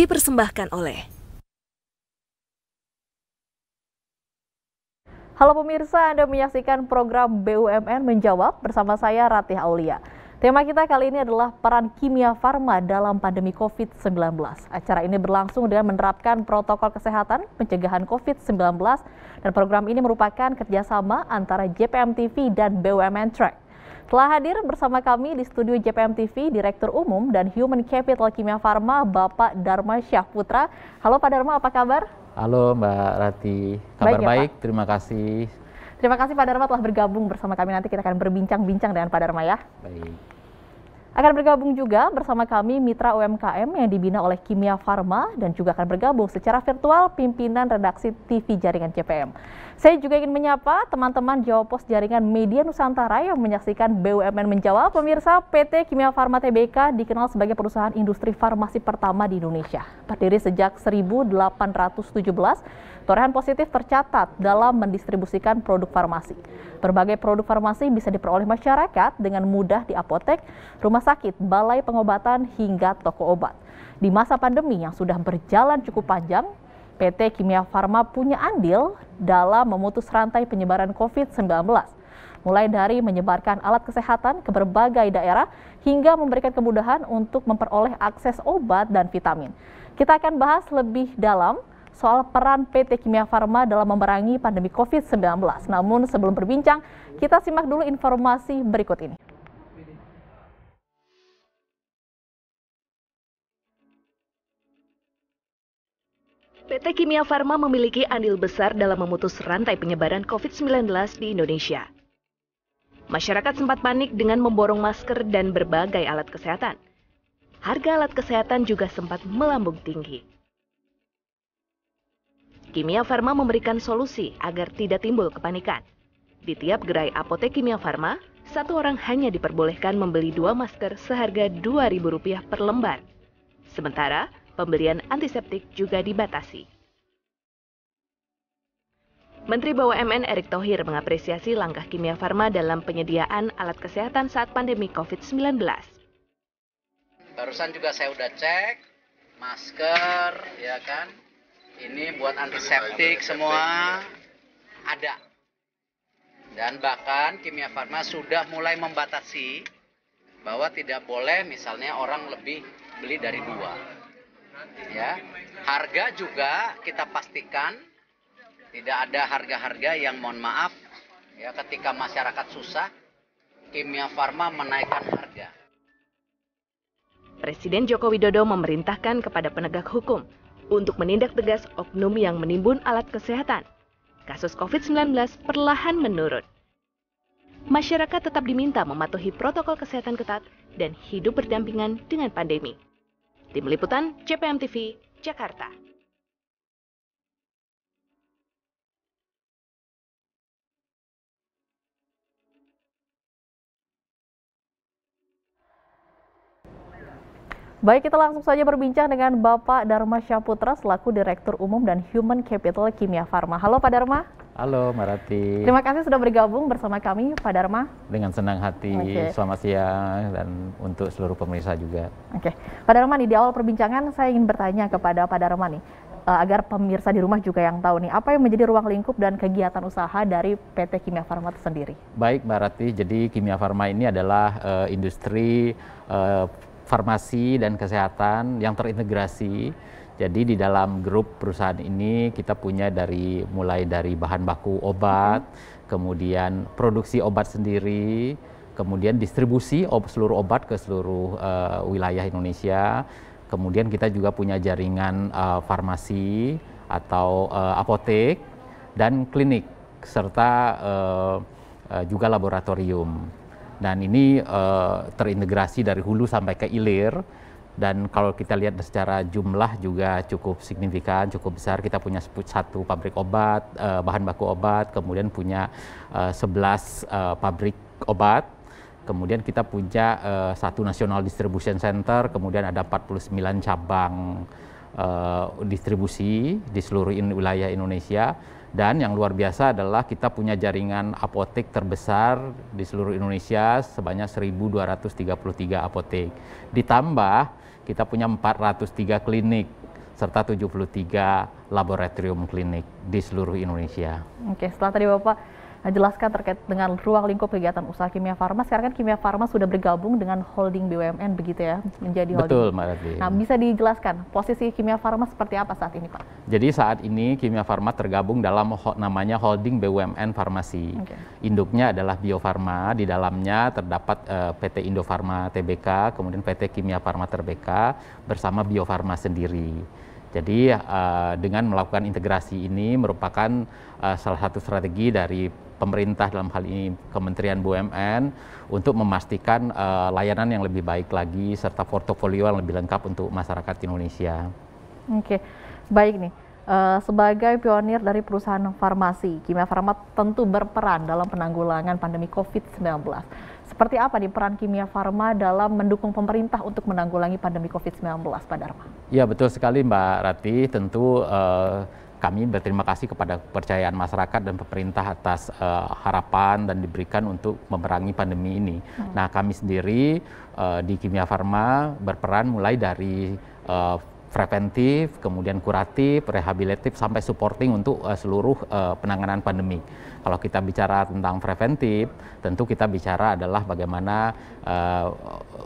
dipersembahkan oleh Halo pemirsa, Anda menyaksikan program BUMN Menjawab bersama saya Ratih Aulia. Tema kita kali ini adalah peran Kimia Farma dalam pandemi COVID-19. Acara ini berlangsung dengan menerapkan protokol kesehatan pencegahan COVID-19 dan program ini merupakan kerjasama antara JPM TV dan BUMN Track. Telah hadir bersama kami di studio JPM TV Direktur Umum dan Human Capital Kimia Farma, Bapak Dharma Syahputra. Halo Pak Dharma, apa kabar? Halo Mbak Rati, kabar baik, terima kasih. Terima kasih Pak Dharma telah bergabung bersama kami. Nanti kita akan berbincang-bincang dengan Pak Dharma ya. Baik. Akan bergabung juga bersama kami mitra UMKM yang dibina oleh Kimia Farma dan juga akan bergabung secara virtual pimpinan redaksi TV Jaringan JPM. Saya juga ingin menyapa teman-teman Jawapos Jaringan Media Nusantara yang menyaksikan BUMN Menjawab. Pemirsa, PT Kimia Farma Tbk dikenal sebagai perusahaan industri farmasi pertama di Indonesia. Berdiri sejak 1817, torehan positif tercatat dalam mendistribusikan produk farmasi. Berbagai produk farmasi bisa diperoleh masyarakat dengan mudah di apotek, rumah sakit, balai pengobatan, hingga toko obat. Di masa pandemi yang sudah berjalan cukup panjang, PT Kimia Farma punya andil dalam memutus rantai penyebaran COVID-19. Mulai dari menyebarkan alat kesehatan ke berbagai daerah hingga memberikan kemudahan untuk memperoleh akses obat dan vitamin. Kita akan bahas lebih dalam soal peran PT Kimia Farma dalam memerangi pandemi COVID-19. Namun sebelum berbincang, kita simak dulu informasi berikut ini. PT Kimia Farma memiliki andil besar dalam memutus rantai penyebaran COVID-19 di Indonesia. Masyarakat sempat panik dengan memborong masker dan berbagai alat kesehatan. Harga alat kesehatan juga sempat melambung tinggi. Kimia Farma memberikan solusi agar tidak timbul kepanikan. Di tiap gerai apotek Kimia Farma, satu orang hanya diperbolehkan membeli 2 masker seharga Rp2.000 per lembar. Sementara, pembelian antiseptik juga dibatasi. Menteri BUMN Erick Thohir mengapresiasi langkah Kimia Farma dalam penyediaan alat kesehatan saat pandemi COVID-19. Barusan juga saya udah cek, masker, ya kan, ini buat antiseptik semua ada. Dan bahkan Kimia Farma sudah mulai membatasi bahwa tidak boleh misalnya orang lebih beli dari 2. Ya, harga juga kita pastikan tidak ada harga-harga yang mohon maaf ya ketika masyarakat susah Kimia Farma menaikkan harga. Presiden Joko Widodo memerintahkan kepada penegak hukum untuk menindak tegas oknum yang menimbun alat kesehatan. Kasus COVID-19 perlahan menurun. Masyarakat tetap diminta mematuhi protokol kesehatan ketat dan hidup berdampingan dengan pandemi. Tim Liputan JPM TV, Jakarta. Baik, kita langsung saja berbincang dengan Bapak Dharma Syahputra selaku Direktur Umum dan Human Capital Kimia Farma. Halo Pak Dharma. Halo Mbak Rati. Terima kasih sudah bergabung bersama kami Pak Dharma. Dengan senang hati, selamat siang dan untuk seluruh pemirsa juga. Oke, Pak Dharma nih, di awal perbincangan saya ingin bertanya kepada Pak Dharma nih, agar pemirsa di rumah juga yang tahu nih, apa yang menjadi ruang lingkup dan kegiatan usaha dari PT Kimia Farma itu sendiri? Baik Mbak Rati, jadi Kimia Farma ini adalah industri farmasi dan kesehatan yang terintegrasi. Jadi di dalam grup perusahaan ini kita punya mulai dari bahan baku obat, kemudian produksi obat sendiri, kemudian distribusi seluruh obat ke seluruh wilayah Indonesia. Kemudian kita juga punya jaringan farmasi atau apotek dan klinik serta juga laboratorium. Dan ini terintegrasi dari hulu sampai ke hilir. Dan kalau kita lihat secara jumlah juga cukup signifikan, cukup besar. Kita punya 1 pabrik obat, bahan baku obat, kemudian punya 11 pabrik obat. Kemudian kita punya 1 National Distribution Center, kemudian ada 49 cabang distribusi di seluruh wilayah Indonesia. Dan yang luar biasa adalah kita punya jaringan apotek terbesar di seluruh Indonesia sebanyak 1.233 apotek. Ditambah kita punya 403 klinik serta 73 laboratorium klinik di seluruh Indonesia. Oke, setelah tadi Bapak jelaskan terkait dengan ruang lingkup kegiatan usaha Kimia Farma, sekarang kan Kimia Farma sudah bergabung dengan holding BUMN begitu ya, menjadi holding. Betul, Mbak Ratih. Nah, bisa dijelaskan posisi Kimia Farma seperti apa saat ini, Pak? Jadi saat ini Kimia Farma tergabung dalam namanya holding BUMN Farmasi. Induknya adalah Bio Farma, di dalamnya terdapat PT Indofarma Tbk, kemudian PT Kimia Farma Tbk bersama Bio Farma sendiri. Jadi dengan melakukan integrasi ini merupakan salah satu strategi dari pemerintah, dalam hal ini Kementerian BUMN, untuk memastikan layanan yang lebih baik lagi serta portofolio yang lebih lengkap untuk masyarakat Indonesia. Oke, baik nih. Sebagai pionir dari perusahaan farmasi, Kimia Farma tentu berperan dalam penanggulangan pandemi COVID-19. Seperti apa nih peran Kimia Farma dalam mendukung pemerintah untuk menanggulangi pandemi COVID-19, Pak Dharma? Ya, betul sekali Mbak Ratih. Tentu kami berterima kasih kepada kepercayaan masyarakat dan pemerintah atas harapan dan diberikan untuk memerangi pandemi ini. Nah, kami sendiri di Kimia Farma berperan mulai dari preventif, kemudian kuratif, rehabilitatif, sampai supporting untuk seluruh penanganan pandemi. Kalau kita bicara tentang preventif, tentu kita bicara adalah bagaimana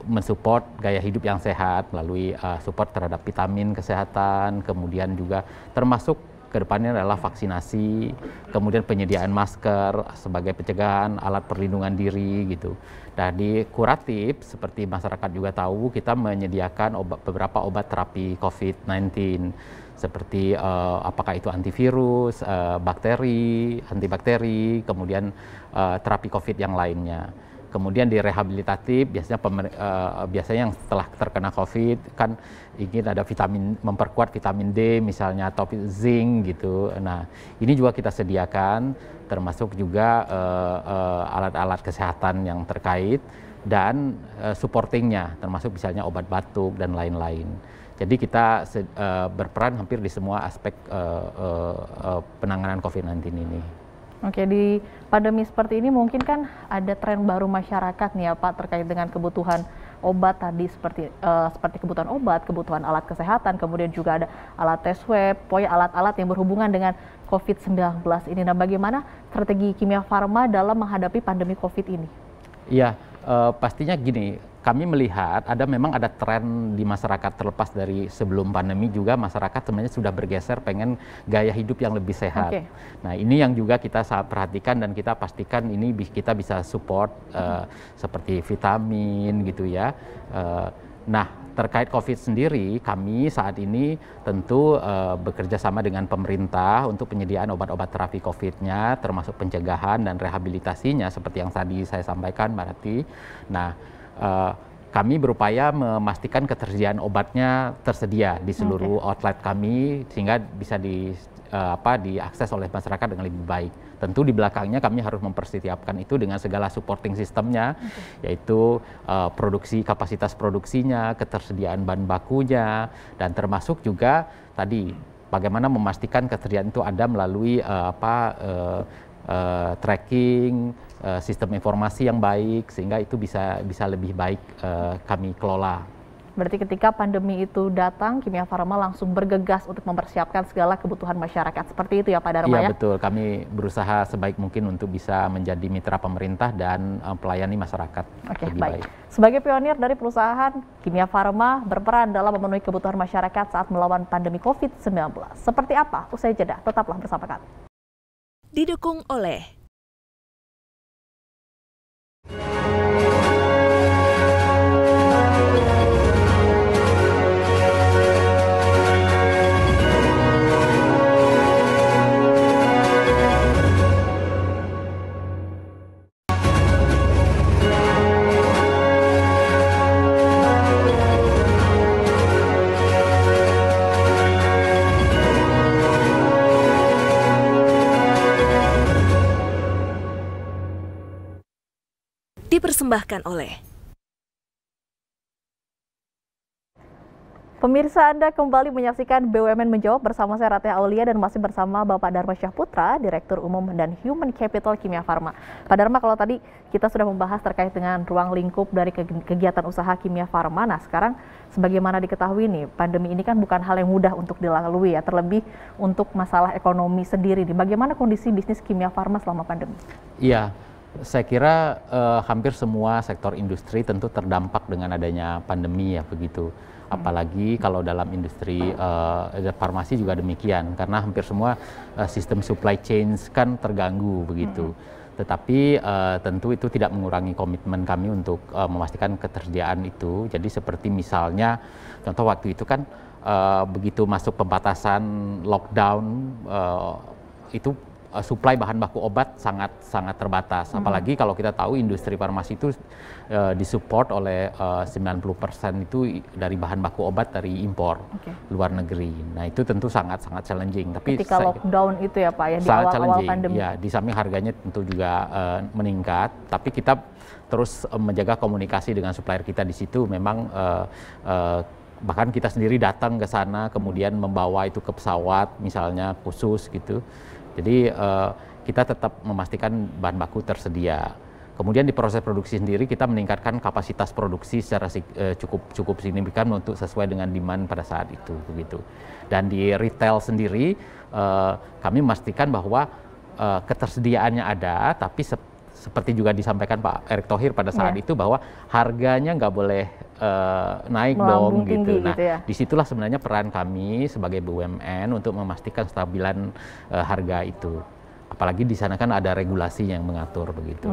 mensupport gaya hidup yang sehat melalui support terhadap vitamin kesehatan, kemudian juga termasuk kedepannya adalah vaksinasi, kemudian penyediaan masker sebagai pencegahan, alat perlindungan diri gitu. Dan di kuratif, seperti masyarakat juga tahu, kita menyediakan beberapa obat terapi COVID-19, seperti apakah itu antivirus, bakteri, antibakteri, kemudian terapi COVID yang lainnya. Kemudian di rehabilitatif, biasanya yang setelah terkena COVID kan ingin ada memperkuat vitamin D misalnya, atau zinc gitu. Nah, ini juga kita sediakan, termasuk juga alat-alat kesehatan yang terkait dan supportingnya, termasuk misalnya obat batuk dan lain-lain. Jadi kita berperan hampir di semua aspek penanganan COVID-19 ini. Oke, di pandemi seperti ini mungkin kan ada tren baru masyarakat nih ya Pak, terkait dengan kebutuhan obat tadi, seperti kebutuhan obat, kebutuhan alat kesehatan, kemudian juga ada alat tes swab, pokoknya alat-alat yang berhubungan dengan COVID-19 ini. Nah, bagaimana strategi Kimia Farma dalam menghadapi pandemi COVID ini? Iya, pastinya gini, kami melihat memang ada tren di masyarakat, terlepas dari sebelum pandemi juga masyarakat sebenarnya sudah bergeser pengen gaya hidup yang lebih sehat. Nah, ini yang juga kita perhatikan dan kita pastikan ini kita bisa support seperti vitamin gitu ya. Nah, terkait COVID sendiri, kami saat ini tentu bekerja sama dengan pemerintah untuk penyediaan obat-obat terapi COVID-nya, termasuk pencegahan dan rehabilitasinya seperti yang tadi saya sampaikan, Mbak Rati. Nah, kami berupaya memastikan ketersediaan obatnya tersedia di seluruh outlet kami, sehingga bisa diakses oleh masyarakat dengan lebih baik. Tentu di belakangnya kami harus mempersiapkan itu dengan segala supporting sistemnya, yaitu kapasitas produksinya, ketersediaan bahan bakunya, dan termasuk juga tadi bagaimana memastikan ketersediaan itu ada melalui tracking, sistem informasi yang baik, sehingga itu bisa lebih baik kami kelola. Berarti ketika pandemi itu datang, Kimia Farma langsung bergegas untuk mempersiapkan segala kebutuhan masyarakat. Seperti itu ya Pak Dharma ya? Iya betul, kami berusaha sebaik mungkin untuk bisa menjadi mitra pemerintah dan pelayani masyarakat. Oke, baik. Sebagai pionir dari perusahaan, Kimia Farma berperan dalam memenuhi kebutuhan masyarakat saat melawan pandemi COVID-19. Seperti apa? Usai jeda, tetaplah bersama kami. Didukung oleh dipersembahkan oleh Pemirsa, Anda kembali menyaksikan BUMN Menjawab bersama saya Ratih Aulia dan masih bersama Bapak Dharma Syahputra, Direktur Umum dan Human Capital Kimia Farma. Pak Dharma, kalau tadi kita sudah membahas terkait dengan ruang lingkup dari kegiatan usaha Kimia Farma, nah sekarang sebagaimana diketahui nih, pandemi ini kan bukan hal yang mudah untuk dilalui ya, terlebih untuk masalah ekonomi sendiri. Bagaimana kondisi bisnis Kimia Farma selama pandemi? Iya, saya kira hampir semua sektor industri tentu terdampak dengan adanya pandemi ya begitu. Apalagi kalau dalam industri farmasi juga demikian, karena hampir semua sistem supply chain kan terganggu begitu. Tetapi tentu itu tidak mengurangi komitmen kami untuk memastikan ketersediaan itu. Jadi seperti misalnya contoh waktu itu kan begitu masuk pembatasan lockdown itu supply bahan baku obat sangat terbatas. Apalagi kalau kita tahu industri farmasi itu disupport oleh 90% itu dari bahan baku obat dari impor luar negeri. Nah itu tentu sangat challenging. Tapi ketika lockdown itu ya Pak ya di awal-awal pandemi. Ya, di samping harganya tentu juga meningkat. Tapi kita terus menjaga komunikasi dengan supplier kita di situ. Memang bahkan kita sendiri datang ke sana, kemudian membawa itu ke pesawat misalnya khusus gitu. Jadi kita tetap memastikan bahan baku tersedia. Kemudian di proses produksi sendiri kita meningkatkan kapasitas produksi secara cukup signifikan untuk sesuai dengan demand pada saat itu begitu. Dan di retail sendiri kami memastikan bahwa ketersediaannya ada, tapi seperti juga disampaikan Pak Erick Thohir pada saat itu bahwa harganya nggak boleh naik dong gitu. Nah, disitulah sebenarnya peran kami sebagai BUMN untuk memastikan stabilan harga itu. Apalagi di sana kan ada regulasi yang mengatur begitu.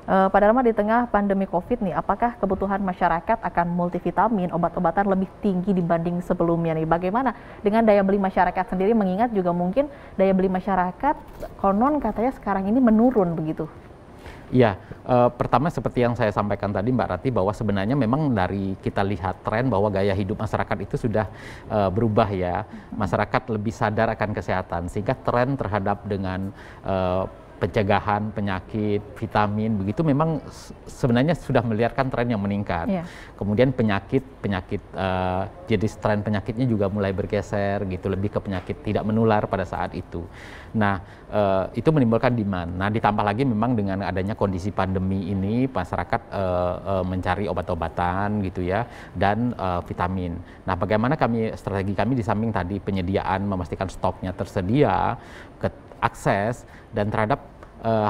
Pak Dharma, di tengah pandemi COVID nih, apakah kebutuhan masyarakat akan multivitamin, obat-obatan lebih tinggi dibanding sebelumnya nih? Bagaimana dengan daya beli masyarakat sendiri, mengingat juga mungkin daya beli masyarakat konon katanya sekarang ini menurun begitu? Iya, pertama seperti yang saya sampaikan tadi Mbak Rati, bahwa sebenarnya memang dari kita lihat tren bahwa gaya hidup masyarakat itu sudah berubah ya. Masyarakat lebih sadar akan kesehatan, sehingga tren terhadap dengan pencegahan penyakit, vitamin begitu memang sebenarnya sudah melihatkan tren yang meningkat. Kemudian penyakit jadi tren penyakitnya juga mulai bergeser gitu, lebih ke penyakit tidak menular pada saat itu. Nah, itu menimbulkan demand. Nah, ditambah lagi memang dengan adanya kondisi pandemi ini, masyarakat mencari obat-obatan gitu ya, dan vitamin. Nah, bagaimana strategi kami di samping tadi penyediaan, memastikan stoknya tersedia, akses, dan terhadap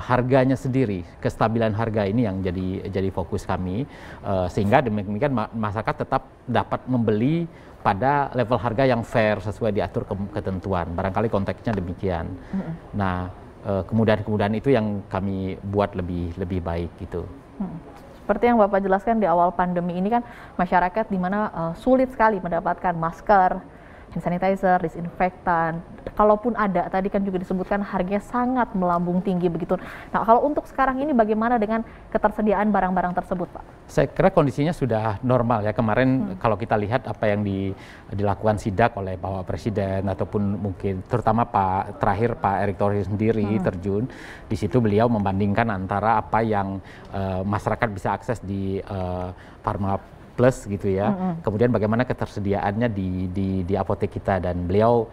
harganya sendiri, kestabilan harga ini yang jadi fokus kami, sehingga demikian masyarakat tetap dapat membeli pada level harga yang fair sesuai diatur ketentuan. Barangkali konteksnya demikian. Nah, kemudahan itu yang kami buat lebih baik gitu. Seperti yang Bapak jelaskan di awal pandemi ini kan masyarakat di mana sulit sekali mendapatkan masker, hand sanitizer, disinfektan. Kalaupun ada, tadi kan juga disebutkan harganya sangat melambung tinggi begitu. Nah, kalau untuk sekarang ini bagaimana dengan ketersediaan barang-barang tersebut, Pak? Saya kira kondisinya sudah normal ya. Kemarin kalau kita lihat apa yang dilakukan sidak oleh Bapak Presiden ataupun mungkin terutama Pak Erick Thohir sendiri terjun, di situ beliau membandingkan antara apa yang masyarakat bisa akses di Pharma Plus gitu ya. Kemudian bagaimana ketersediaannya di apotek kita, dan beliau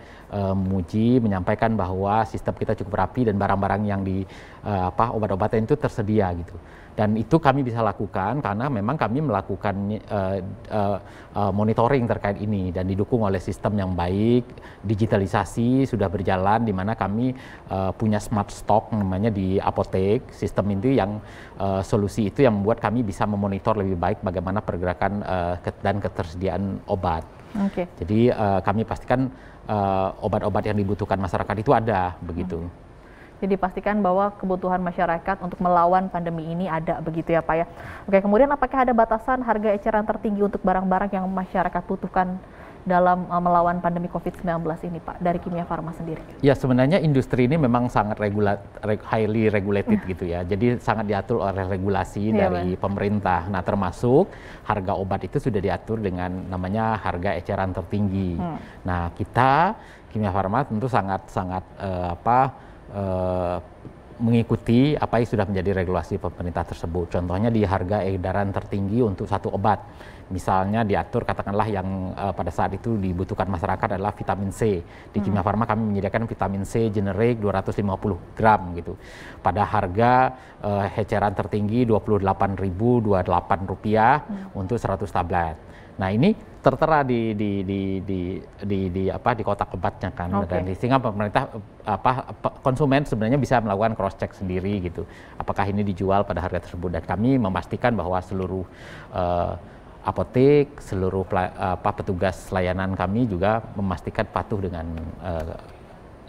menyampaikan bahwa sistem kita cukup rapi dan barang-barang yang obat-obatan itu tersedia gitu. Dan itu kami bisa lakukan karena memang kami melakukan monitoring terkait ini dan didukung oleh sistem yang baik, digitalisasi sudah berjalan di mana kami punya smart stock namanya di apotek. Sistem itu yang solusi itu yang membuat kami bisa memonitor lebih baik bagaimana pergerakan dan ketersediaan obat. Jadi kami pastikan obat-obat yang dibutuhkan masyarakat itu ada begitu. Jadi pastikan bahwa kebutuhan masyarakat untuk melawan pandemi ini ada begitu ya Pak ya. Kemudian apakah ada batasan harga eceran tertinggi untuk barang-barang yang masyarakat butuhkan dalam melawan pandemi COVID-19 ini Pak, dari Kimia Farma sendiri? Ya, sebenarnya industri ini memang sangat highly regulated gitu ya. Jadi sangat diatur oleh regulasi dari pemerintah. Nah, termasuk harga obat itu sudah diatur dengan namanya harga eceran tertinggi. Nah, kita Kimia Farma tentu sangat mengikuti apa yang sudah menjadi regulasi pemerintah tersebut. Contohnya di harga edaran tertinggi untuk satu obat. Misalnya diatur katakanlah yang pada saat itu dibutuhkan masyarakat adalah vitamin C. Di Kimia Farma kami menyediakan vitamin C generik 250 gram gitu. Pada harga eceran tertinggi Rp28.028 untuk 100 tablet. Nah ini tertera di kotak obatnya kan, dan sehingga pemerintah konsumen sebenarnya bisa melakukan cross check sendiri gitu, apakah ini dijual pada harga tersebut, dan kami memastikan bahwa seluruh apotek, seluruh petugas layanan kami juga memastikan patuh dengan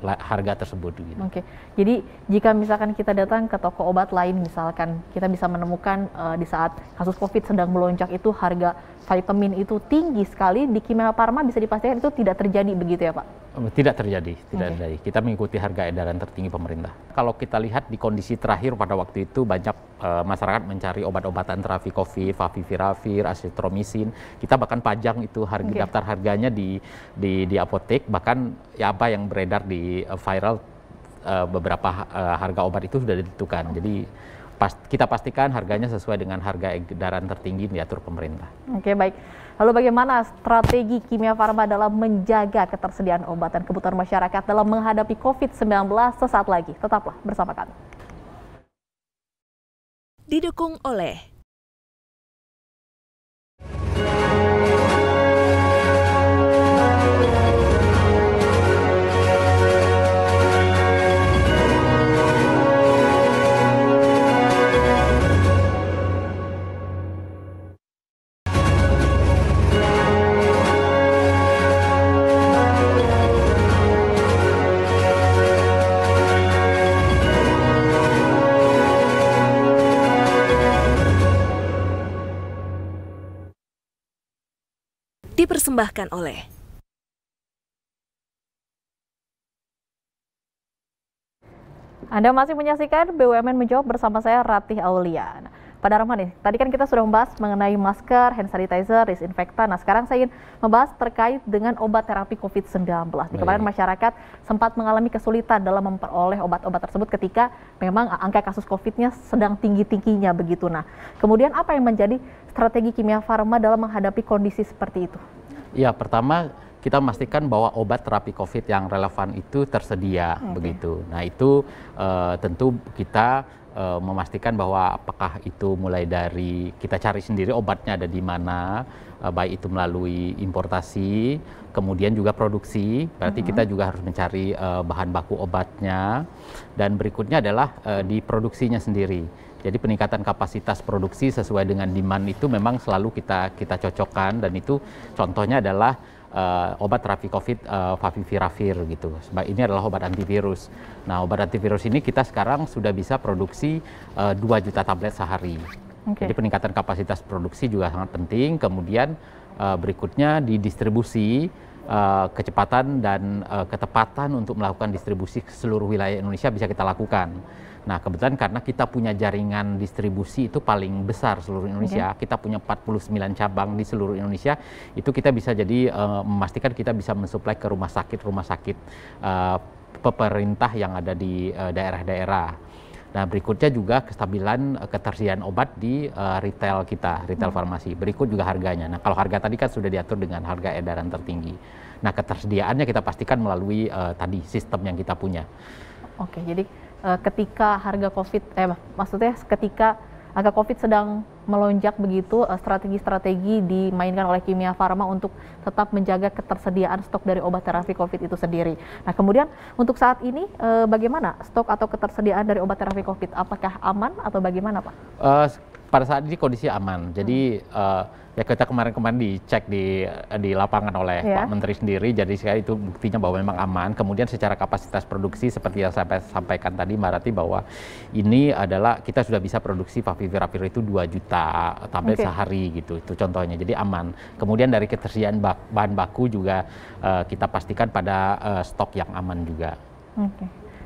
harga tersebut. Gitu. Oke, jadi jika misalkan kita datang ke toko obat lain, misalkan kita bisa menemukan di saat kasus COVID sedang melonjak itu harga vitamin itu tinggi sekali, di Kimia Farma bisa dipastikan itu tidak terjadi begitu ya Pak? Tidak terjadi, tidak terjadi. Kita mengikuti harga edaran tertinggi pemerintah. Kalau kita lihat di kondisi terakhir pada waktu itu banyak masyarakat mencari obat-obatan terapi COVID, favipiravir, azithromycin. Kita bahkan pajang itu daftar harganya di apotek, bahkan ya apa yang beredar di viral beberapa harga obat itu sudah ditentukan. Jadi kita pastikan harganya sesuai dengan harga edaran tertinggi yang diatur pemerintah. Oke, baik. Lalu bagaimana strategi Kimia Farma dalam menjaga ketersediaan obat dan kebutuhan masyarakat dalam menghadapi COVID-19 sesaat lagi? Tetaplah bersama kami. Didukung oleh dipersembahkan oleh Anda masih menyaksikan BUMN Menjawab bersama saya Ratih Aulia. Pada Rahman, tadi kan kita sudah membahas mengenai masker, hand sanitizer, disinfektan. Nah, sekarang saya ingin membahas terkait dengan obat terapi COVID-19. Di kemarin masyarakat sempat mengalami kesulitan dalam memperoleh obat-obat tersebut ketika memang angka kasus COVID-nya sedang tinggi-tingginya begitu. Nah, kemudian apa yang menjadi strategi Kimia Farma dalam menghadapi kondisi seperti itu? Ya, pertama kita memastikan bahwa obat terapi COVID yang relevan itu tersedia begitu. Nah, itu tentu kita memastikan bahwa apakah itu mulai dari kita cari sendiri obatnya ada di mana, baik itu melalui importasi, kemudian juga produksi, berarti kita juga harus mencari bahan baku obatnya, dan berikutnya adalah di produksinya sendiri. Jadi peningkatan kapasitas produksi sesuai dengan demand itu memang selalu kita cocokkan, dan itu contohnya adalah obat terapi COVID favipiravir gitu. Sebab ini adalah obat antivirus. Nah, obat antivirus ini kita sekarang sudah bisa produksi 2 juta tablet sehari. Jadi peningkatan kapasitas produksi juga sangat penting. Kemudian berikutnya di distribusi, kecepatan dan ketepatan untuk melakukan distribusi ke seluruh wilayah Indonesia bisa kita lakukan. Nah, kebetulan karena kita punya jaringan distribusi itu paling besar seluruh Indonesia, kita punya 49 cabang di seluruh Indonesia, itu kita bisa jadi memastikan kita bisa mensuplai ke rumah sakit pemerintah yang ada di daerah-daerah. Nah, berikutnya juga kestabilan ketersediaan obat di retail kita, retail farmasi. Berikut juga harganya. Nah, kalau harga tadi kan sudah diatur dengan harga edaran tertinggi. Nah, ketersediaannya kita pastikan melalui tadi sistem yang kita punya. Oke, jadi ketika harga maksudnya ketika angka COVID sedang melonjak begitu, strategi-strategi dimainkan oleh Kimia Farma untuk tetap menjaga ketersediaan stok dari obat terapi COVID itu sendiri. Nah, kemudian untuk saat ini bagaimana stok atau ketersediaan dari obat terapi COVID? Apakah aman atau bagaimana, Pak? Pada saat ini kondisi aman. Jadi ya kita kemarin dicek di lapangan oleh Pak Menteri sendiri, jadi sekali itu buktinya bahwa memang aman. Kemudian secara kapasitas produksi seperti yang saya sampaikan tadi Mbak Rati, bahwa ini adalah kita sudah bisa produksi favipiravir itu 2 juta tablet sehari gitu. Itu contohnya, jadi aman. Kemudian dari ketersediaan bahan baku juga kita pastikan pada stok yang aman juga.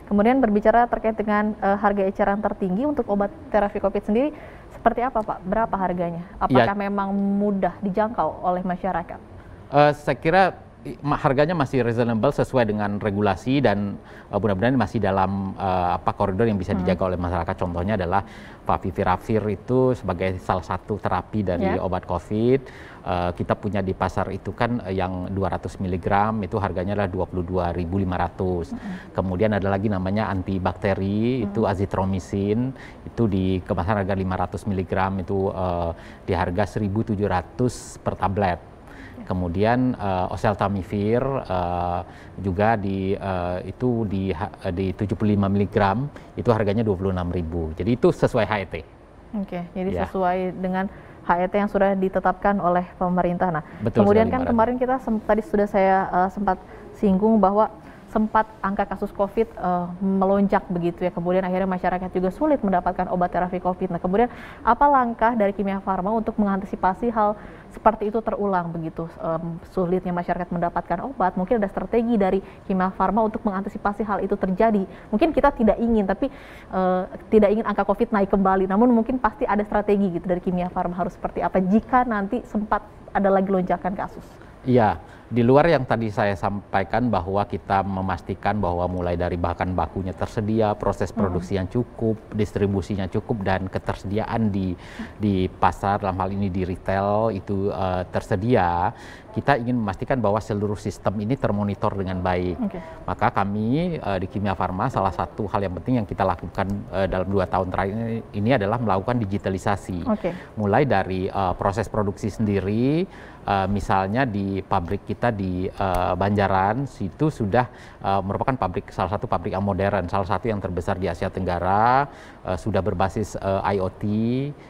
Kemudian berbicara terkait dengan harga eceran tertinggi untuk obat terapi COVID sendiri, seperti apa Pak? Berapa harganya? Apakah memang mudah dijangkau oleh masyarakat? Saya kira harganya masih reasonable sesuai dengan regulasi dan mudah-mudahan masih dalam koridor yang bisa dijaga oleh masyarakat. Contohnya adalah Favipiravir itu sebagai salah satu terapi dari obat COVID. Kita punya di pasar itu kan yang 200 mg itu harganya adalah 22.500. Kemudian ada lagi namanya antibakteri itu azitromisin, itu di kemasan harga 500 mg itu di harga 1.700 per tablet. Kemudian oseltamivir juga itu di 75 mg itu harganya 26.000. Jadi itu sesuai HET. Oke, jadi sesuai dengan HET yang sudah ditetapkan oleh pemerintah. Nah, betul kemudian kan sekali, kemarin kita tadi sudah saya sempat singgung bahwa sempat angka kasus COVID melonjak begitu ya. Kemudian akhirnya masyarakat juga sulit mendapatkan obat terapi COVID. Nah, kemudian apa langkah dari Kimia Farma untuk mengantisipasi hal seperti itu terulang begitu? Sulitnya masyarakat mendapatkan obat, mungkin ada strategi dari Kimia Farma untuk mengantisipasi hal itu terjadi. Mungkin kita tidak ingin, tapi tidak ingin angka COVID naik kembali. Namun mungkin pasti ada strategi gitu dari Kimia Farma harus seperti apa jika nanti sempat ada lagi lonjakan kasus. Iya, di luar yang tadi saya sampaikan bahwa kita memastikan bahwa mulai dari bahan bakunya tersedia, proses produksi yang cukup, distribusinya cukup, dan ketersediaan di pasar, dalam hal ini di retail itu tersedia, kita ingin memastikan bahwa seluruh sistem ini termonitor dengan baik. Maka kami di Kimia Farma salah satu hal yang penting yang kita lakukan dalam 2 tahun terakhir ini adalah melakukan digitalisasi. Mulai dari proses produksi sendiri, misalnya di pabrik kita di Banjaran, situ sudah merupakan salah satu pabrik yang modern, salah satu yang terbesar di Asia Tenggara, sudah berbasis IoT.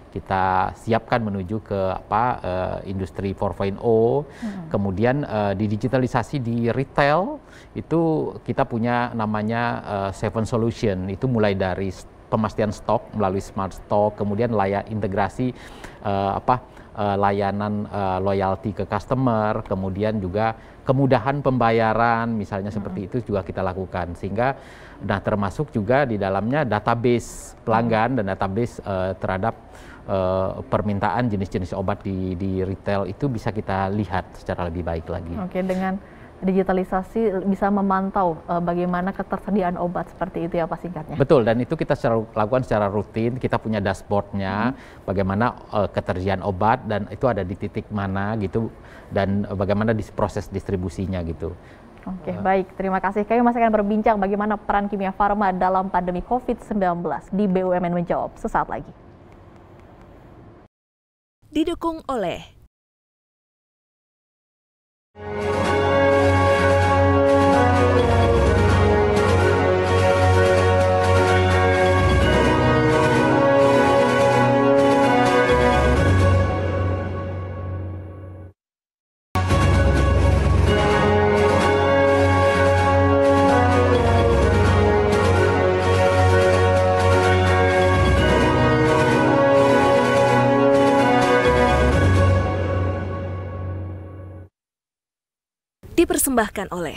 Kita siapkan menuju ke industri 4.0. Kemudian di digitalisasi di retail itu kita punya namanya Seven Solution, itu mulai dari pemastian stok melalui smart stock, kemudian integrasi layanan loyalty ke customer, kemudian juga kemudahan pembayaran misalnya seperti itu juga kita lakukan, sehingga termasuk juga di dalamnya database pelanggan dan database terhadap permintaan jenis-jenis obat di retail itu bisa kita lihat secara lebih baik lagi. Oke, dengan digitalisasi bisa memantau bagaimana ketersediaan obat seperti itu ya Pak singkatnya. Betul, dan itu kita lakukan secara rutin. Kita punya dashboardnya, bagaimana ketersediaan obat dan itu ada di titik mana gitu, dan bagaimana proses distribusinya gitu. Oke, baik. Terima kasih. Kami masih akan berbincang bagaimana peran Kimia Farma dalam pandemi COVID-19 di BUMN Menjawab sesaat lagi. Didukung oleh dipersembahkan oleh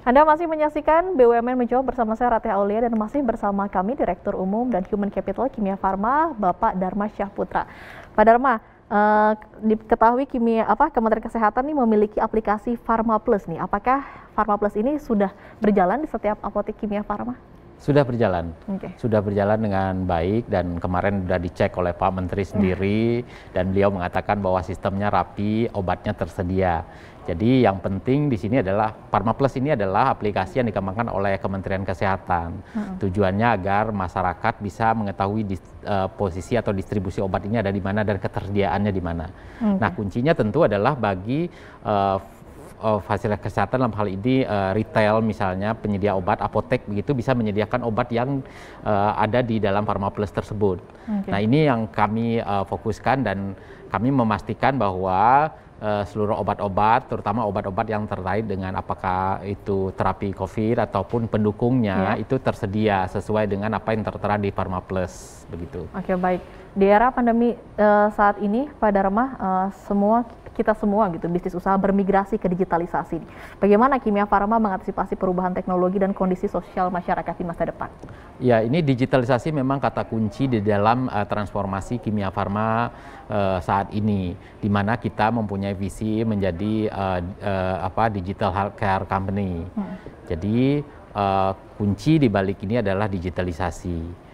Anda masih menyaksikan BUMN Menjawab bersama saya Ratih Aulia dan masih bersama kami Direktur Umum dan Human Capital Kimia Farma Bapak Dharma Syahputra. Pak Dharma, diketahui Kementerian Kesehatan ini memiliki aplikasi Pharma Plus nih. Apakah Pharma Plus ini sudah berjalan di setiap apotek Kimia Farma? Sudah berjalan, sudah berjalan dengan baik, dan kemarin sudah dicek oleh Pak Menteri sendiri dan beliau mengatakan bahwa sistemnya rapi, obatnya tersedia. Jadi yang penting di sini adalah Pharma Plus ini adalah aplikasi yang dikembangkan oleh Kementerian Kesehatan. Tujuannya agar masyarakat bisa mengetahui posisi atau distribusi obat ini ada di mana dan ketersediaannya di mana. Nah, kuncinya tentu adalah bagi fasilitas kesehatan dalam hal ini retail misalnya, penyedia obat, apotek begitu bisa menyediakan obat yang ada di dalam Pharma Plus tersebut. Nah, ini yang kami fokuskan dan kami memastikan bahwa seluruh obat-obat, terutama obat-obat yang terkait dengan apakah itu terapi COVID ataupun pendukungnya itu tersedia sesuai dengan apa yang tertera di Pharma Plus begitu. Oke, baik. Di era pandemi saat ini, Pak Dharma, semua kita semua gitu, bisnis usaha bermigrasi ke digitalisasi. Bagaimana Kimia Farma mengantisipasi perubahan teknologi dan kondisi sosial masyarakat di masa depan? Ya, ini digitalisasi memang kata kunci di dalam transformasi Kimia Farma saat ini, di mana kita mempunyai visi menjadi digital healthcare company. Jadi kunci di balik ini adalah digitalisasi.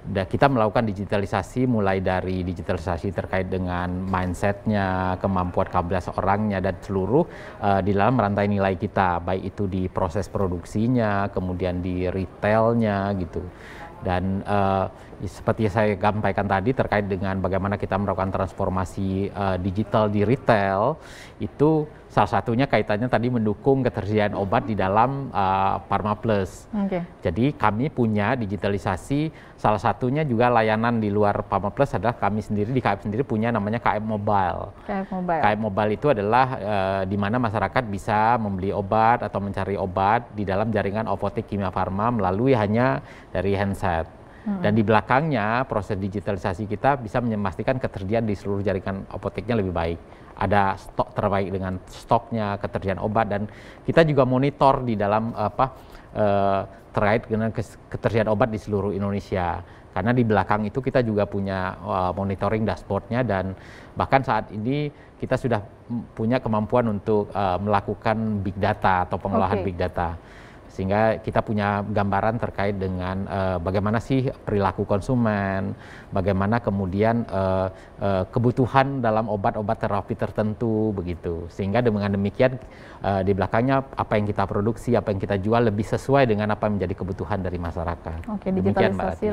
Kita melakukan digitalisasi mulai dari digitalisasi terkait dengan mindsetnya, kemampuan 14 orangnya, dan seluruh di dalam rantai nilai kita, baik itu di proses produksinya, kemudian di retailnya gitu. Dan seperti saya sampaikan tadi terkait dengan bagaimana kita melakukan transformasi digital di retail, itu salah satunya kaitannya tadi mendukung ketersediaan obat di dalam Pharma Plus. Jadi kami punya digitalisasi, salah satunya juga layanan di luar Pharma Plus adalah kami sendiri, di KM sendiri punya namanya KM Mobile. KM Mobile itu adalah di mana masyarakat bisa membeli obat atau mencari obat di dalam jaringan apotek Kimia Farma melalui hanya dari handset. Dan di belakangnya proses digitalisasi kita bisa memastikan ketersediaan di seluruh jaringan apoteknya lebih baik. Ada stok terbaik dengan stoknya, ketersediaan obat, dan kita juga monitor di dalam terkait dengan ketersediaan obat di seluruh Indonesia. Karena di belakang itu kita juga punya monitoring dashboardnya, dan bahkan saat ini kita sudah punya kemampuan untuk melakukan big data atau pengolahan big data. Sehingga kita punya gambaran terkait dengan bagaimana sih perilaku konsumen, bagaimana kemudian kebutuhan dalam obat-obat terapi tertentu begitu. Sehingga dengan demikian di belakangnya apa yang kita produksi, apa yang kita jual lebih sesuai dengan apa yang menjadi kebutuhan dari masyarakat. Oke, digitalisasi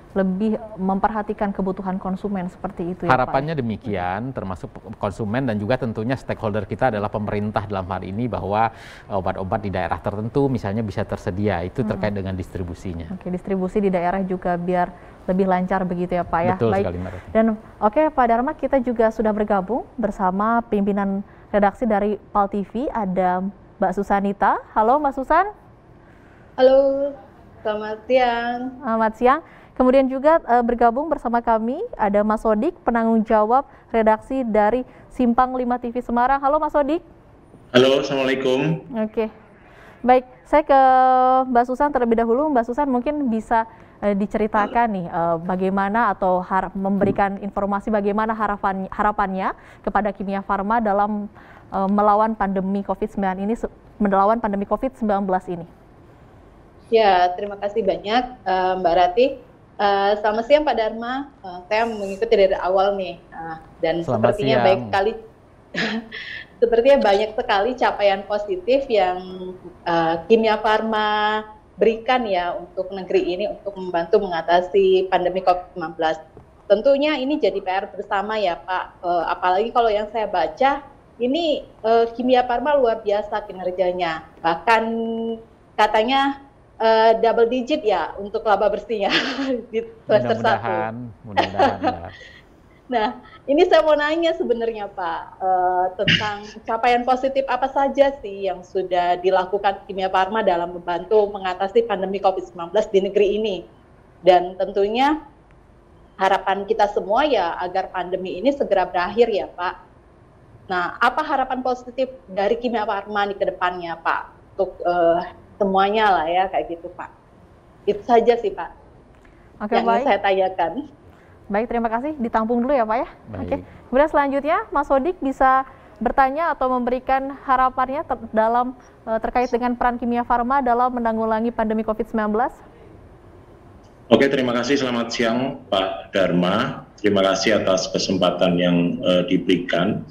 lebih memperhatikan kebutuhan konsumen seperti itu ya, harapannya Pak? Demikian, termasuk konsumen dan juga tentunya stakeholder kita adalah pemerintah dalam hal ini, bahwa obat-obat di daerah tertentu misalnya bisa tersedia, itu terkait dengan distribusinya. Oke, distribusi di daerah juga biar lebih lancar begitu ya Pak ya. Betul sekali, Mbak. Dan Pak Dharma, kita juga sudah bergabung bersama pimpinan redaksi dari PAL TV, ada Mbak Susanita. Halo Mbak Susan. Halo, selamat siang. Selamat siang. Kemudian juga bergabung bersama kami ada Mas Sodik, penanggung jawab redaksi dari Simpang 5 TV Semarang. Halo Mas Sodik. Halo, Assalamualaikum. Oke, baik, saya ke Mbak Susan terlebih dahulu. Mbak Susan mungkin bisa diceritakan nih bagaimana atau memberikan informasi bagaimana harapannya kepada Kimia Farma dalam melawan pandemi COVID-19 ini. Ya, terima kasih banyak Mbak Rati. Selamat siang Pak Dharma, saya mengikuti dari awal nih, dan sepertinya banyak sekali capaian positif yang Kimia Farma berikan ya untuk negeri ini untuk membantu mengatasi pandemi COVID-19. Tentunya ini jadi PR bersama ya Pak, apalagi kalau yang saya baca ini Kimia Farma luar biasa kinerjanya, bahkan katanya double digit ya untuk laba bersihnya di semester 1. Mudah-mudahan ya. Nah, ini saya mau nanya sebenarnya Pak, tentang capaian positif apa saja sih yang sudah dilakukan Kimia Farma dalam membantu mengatasi pandemi COVID-19 di negeri ini. Dan tentunya harapan kita semua ya agar pandemi ini segera berakhir ya Pak. Nah, apa harapan positif dari Kimia Farma nih ke depannya Pak untuk semuanya lah ya kayak gitu Pak. Itu saja sih Pak yang baik. Saya tanyakan. Baik, terima kasih. Ditampung dulu ya Pak ya. Oke. Kemudian selanjutnya Mas Sodik bisa bertanya atau memberikan harapannya terkait dengan peran Kimia Farma dalam menanggulangi pandemi COVID-19. Oke, terima kasih. Selamat siang Pak Dharma. Terima kasih atas kesempatan yang diberikan.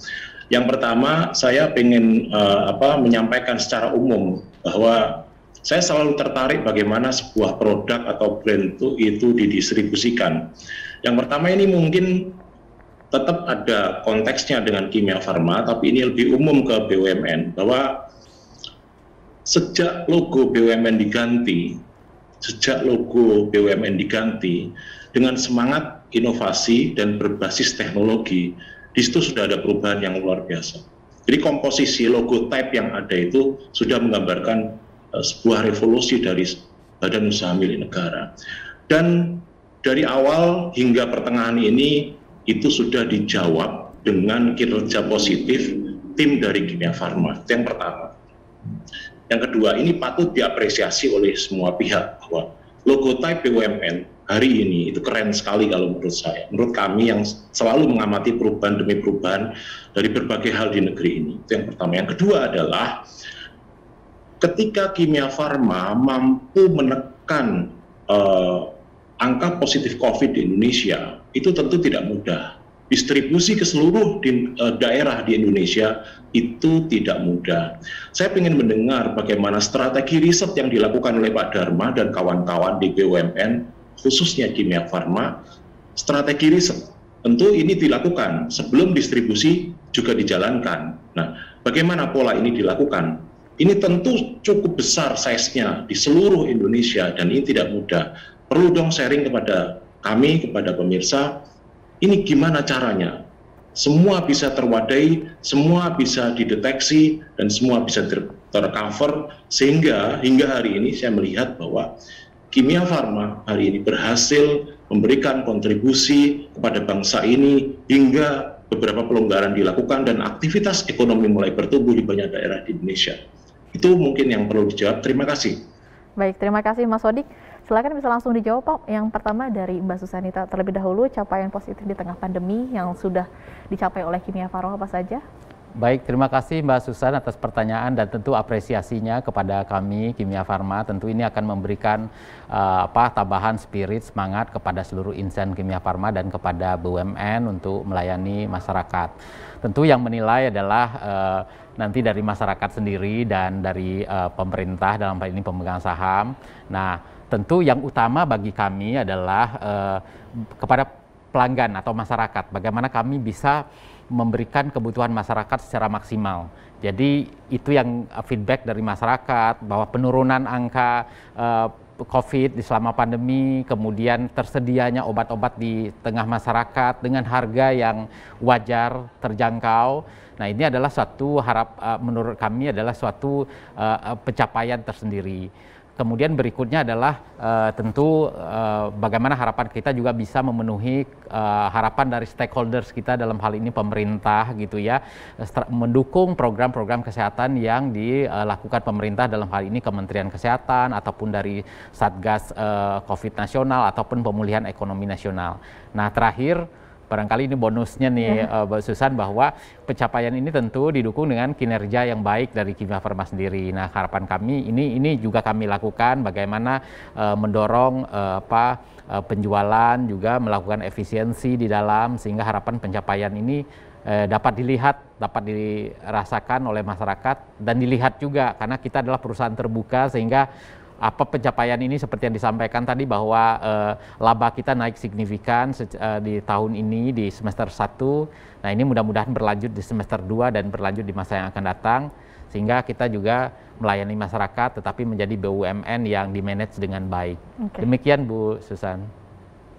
Yang pertama, saya ingin menyampaikan secara umum bahwa saya selalu tertarik bagaimana sebuah produk atau brand itu didistribusikan. Yang pertama ini mungkin tetap ada konteksnya dengan Kimia Farma, tapi ini lebih umum ke BUMN, bahwa sejak logo BUMN diganti dengan semangat inovasi dan berbasis teknologi, di situ sudah ada perubahan yang luar biasa. Jadi komposisi logo type yang ada itu sudah menggambarkan sebuah revolusi dari badan usaha milik negara. Dan dari awal hingga pertengahan ini itu sudah dijawab dengan kinerja positif tim dari Kimia Farma. Itu yang pertama. Yang kedua, ini patut diapresiasi oleh semua pihak bahwa logotype BUMN hari ini itu keren sekali kalau menurut saya. Menurut kami yang selalu mengamati perubahan demi perubahan dari berbagai hal di negeri ini. Itu yang pertama. Yang kedua adalah ketika Kimia Farma mampu menekan angka positif COVID di Indonesia, itu tentu tidak mudah. Distribusi ke seluruh daerah di Indonesia itu tidak mudah. Saya ingin mendengar bagaimana strategi riset yang dilakukan oleh Pak Dharma dan kawan-kawan di BUMN, khususnya Kimia Farma, strategi riset. Tentu ini dilakukan sebelum distribusi juga dijalankan. Nah, bagaimana pola ini dilakukan? Ini tentu cukup besar size-nya di seluruh Indonesia dan ini tidak mudah. Perlu dong sharing kepada kami, kepada pemirsa, ini gimana caranya? Semua bisa terwadai, semua bisa dideteksi, dan semua bisa tercover, sehingga hingga hari ini saya melihat bahwa Kimia Farma hari ini berhasil memberikan kontribusi kepada bangsa ini hingga beberapa pelonggaran dilakukan dan aktivitas ekonomi mulai bertumbuh di banyak daerah di Indonesia. Itu mungkin yang perlu dijawab. Terima kasih. Baik, terima kasih Mas Sodik. Silakan bisa langsung dijawab Pak. Yang pertama dari Mbak Susanita terlebih dahulu, capaian positif di tengah pandemi yang sudah dicapai oleh Kimia Farma apa saja? Baik, terima kasih Mbak Susan atas pertanyaan dan tentu apresiasinya kepada kami Kimia Farma. Tentu ini akan memberikan tambahan spirit, semangat kepada seluruh insan Kimia Farma dan kepada BUMN untuk melayani masyarakat. Tentu yang menilai adalah nanti dari masyarakat sendiri dan dari pemerintah dalam hal ini pemegang saham. Nah, tentu yang utama bagi kami adalah kepada pelanggan atau masyarakat, bagaimana kami bisa memberikan kebutuhan masyarakat secara maksimal. Jadi itu yang feedback dari masyarakat, bahwa penurunan angka COVID selama pandemi, kemudian tersedianya obat-obat di tengah masyarakat dengan harga yang wajar, terjangkau. Nah, ini adalah suatu menurut kami adalah suatu pencapaian tersendiri. Kemudian berikutnya adalah tentu bagaimana harapan kita juga bisa memenuhi harapan dari stakeholders kita, dalam hal ini pemerintah gitu ya, mendukung program-program kesehatan yang dilakukan pemerintah, dalam hal ini Kementerian Kesehatan ataupun dari Satgas COVID nasional ataupun pemulihan ekonomi nasional. Nah, terakhir barangkali ini bonusnya nih Mbak Susan, bahwa pencapaian ini tentu didukung dengan kinerja yang baik dari Kimia Farma sendiri. Nah, harapan kami ini juga kami lakukan bagaimana mendorong penjualan, juga melakukan efisiensi di dalam, sehingga harapan pencapaian ini dapat dilihat, dapat dirasakan oleh masyarakat dan dilihat juga karena kita adalah perusahaan terbuka, sehingga pencapaian ini seperti yang disampaikan tadi bahwa laba kita naik signifikan di tahun ini di semester 1. Nah, ini mudah-mudahan berlanjut di semester 2 dan berlanjut di masa yang akan datang, sehingga kita juga melayani masyarakat tetapi menjadi BUMN yang dimanage dengan baik. Okay. Demikian Bu Susan.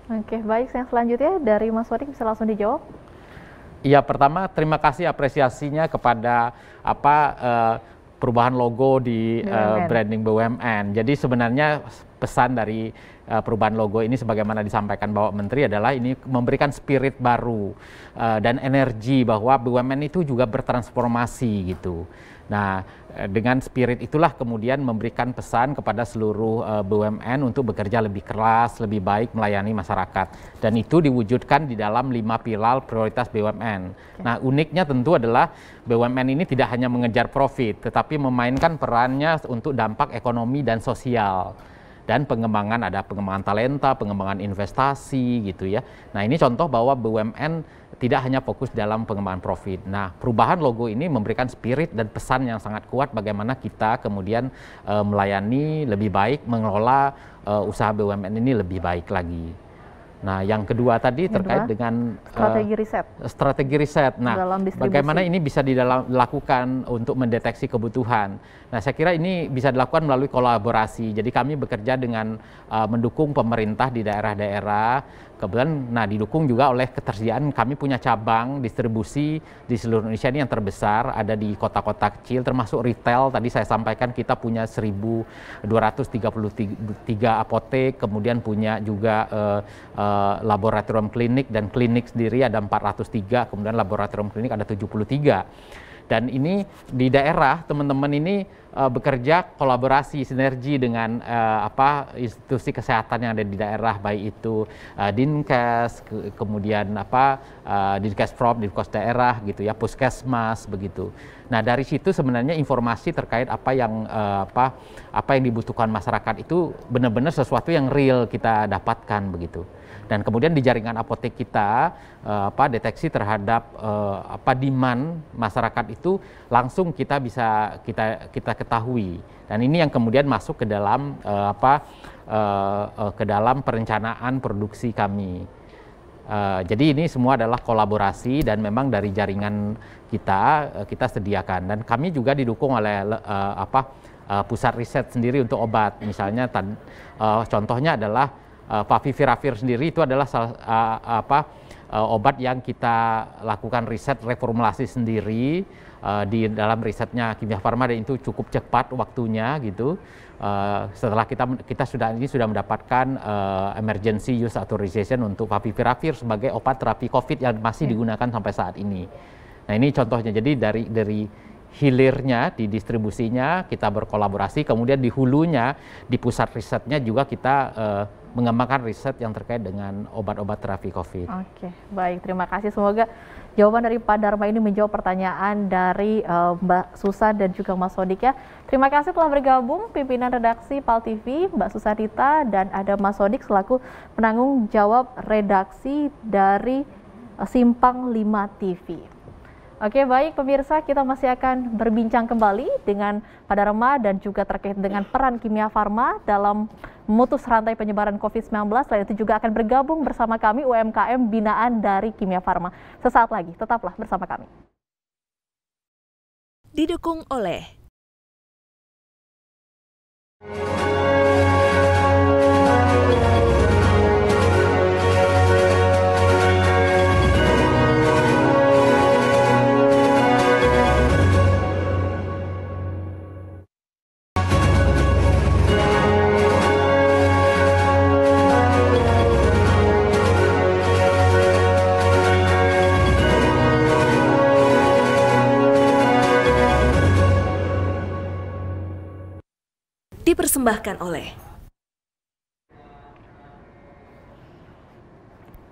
Oke, baik. Yang selanjutnya dari Mas Sodik bisa langsung dijawab. Iya, pertama terima kasih apresiasinya kepada perubahan logo di branding BUMN. Jadi sebenarnya pesan dari perubahan logo ini sebagaimana disampaikan Bapak Menteri adalah ini memberikan spirit baru dan energi bahwa BUMN itu juga bertransformasi gitu. Nah, dengan spirit itulah kemudian memberikan pesan kepada seluruh BUMN untuk bekerja lebih keras, lebih baik melayani masyarakat. Dan itu diwujudkan di dalam 5 pilar prioritas BUMN. Nah, uniknya tentu adalah BUMN ini tidak hanya mengejar profit, tetapi memainkan perannya untuk dampak ekonomi dan sosial. Dan pengembangan, ada pengembangan talenta, pengembangan investasi gitu ya. Nah, ini contoh bahwa BUMN tidak hanya fokus dalam pengembangan profit. Nah, perubahan logo ini memberikan spirit dan pesan yang sangat kuat bagaimana kita kemudian melayani lebih baik, mengelola usaha BUMN ini lebih baik lagi. Nah, yang kedua tadi terkait dengan strategi riset. Strategi riset. Nah, bagaimana ini bisa dilakukan untuk mendeteksi kebutuhan. Nah, saya kira ini bisa dilakukan melalui kolaborasi. Jadi kami bekerja dengan mendukung pemerintah di daerah-daerah. Kebetulan, didukung juga oleh ketersediaan. Kami punya cabang distribusi di seluruh Indonesia ini yang terbesar, ada di kota-kota kecil, termasuk retail. Tadi saya sampaikan kita punya 1.233 apotek, kemudian punya juga laboratorium klinik dan klinik sendiri ada 403, kemudian laboratorium klinik ada 73. Dan ini di daerah teman-teman ini bekerja kolaborasi sinergi dengan institusi kesehatan yang ada di daerah, baik itu Dinkes, kemudian Dinkes-Prop, Dinkes daerah gitu ya, puskesmas begitu. Nah dari situ sebenarnya informasi terkait apa yang dibutuhkan masyarakat itu benar-benar sesuatu yang real kita dapatkan begitu. Dan kemudian di jaringan apotek kita deteksi terhadap demand masyarakat itu langsung kita bisa kita ketahui. Dan ini yang kemudian masuk ke dalam ke dalam perencanaan produksi kami. Jadi ini semua adalah kolaborasi dan memang dari jaringan kita sediakan. Dan kami juga didukung oleh pusat riset sendiri untuk obat. Misalnya contohnya adalah Favipiravir sendiri itu adalah obat yang kita lakukan riset reformulasi sendiri di dalam risetnya Kimia Farma, dan itu cukup cepat waktunya gitu. Setelah kita sudah mendapatkan emergency use authorization untuk Favipiravir sebagai obat terapi COVID yang masih digunakan sampai saat ini. Nah ini contohnya, jadi dari hilirnya, di distribusinya kita berkolaborasi, kemudian di hulunya, di pusat risetnya juga kita mengembangkan riset yang terkait dengan obat-obat terapi COVID. Oke, baik, terima kasih. Semoga jawaban dari Pak Dharma ini menjawab pertanyaan dari Mbak Susan dan juga Mas Sodik ya. Terima kasih telah bergabung pimpinan redaksi PAL TV, Mbak Susanita, dan ada Mas Sodik selaku penanggung jawab redaksi dari Simpang 5 TV. Oke, baik pemirsa, kita masih akan berbincang kembali dengan Pak Dharma dan juga terkait dengan peran Kimia Farma dalam memutus rantai penyebaran COVID-19. Selain itu juga akan bergabung bersama kami UMKM binaan dari Kimia Farma. Sesaat lagi, tetaplah bersama kami. Didukung oleh dipersembahkan oleh